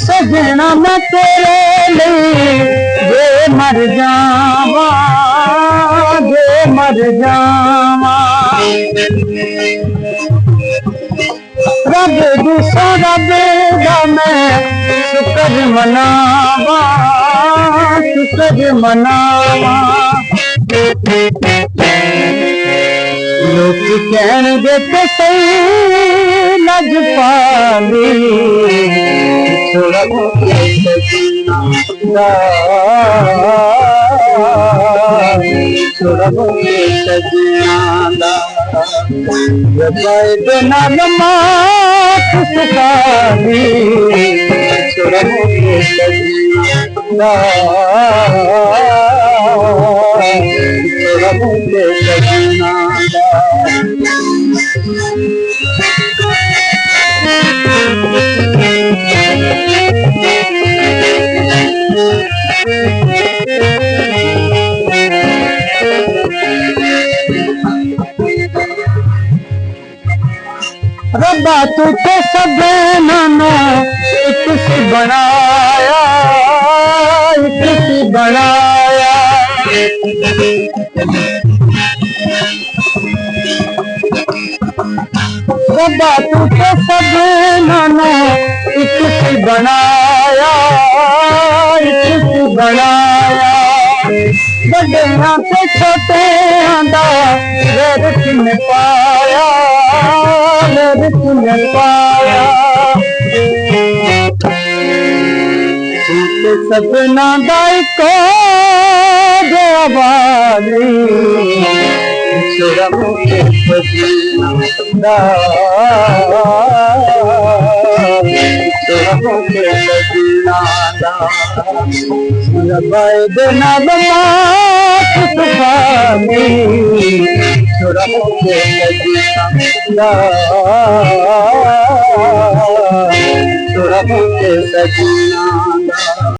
सजना मैं तेरे लिए जे मर जावा, जे मर जावा। रब दूसरा रब दा मैं शुक्र मनावा, शुक्र मनावा। लोग कहणगे ते सही लज पाली, थोड़ा रब्बा तुझे सबने एक सी बनाया, एक सी बनाया। रब्बा तुझे सबने एक सी बनाया, एक सी बनाया। बड़ियां ते छोटियां दा वेद किने पाया, वेद किने पाया। सपना दा इको जवानी, छोड़ा मुझे सजना, छोड़ा मुझे सजना। रबायद ना बना सुखानी, छोड़ा मुझे सजना, छोड़ा मुझे सजना।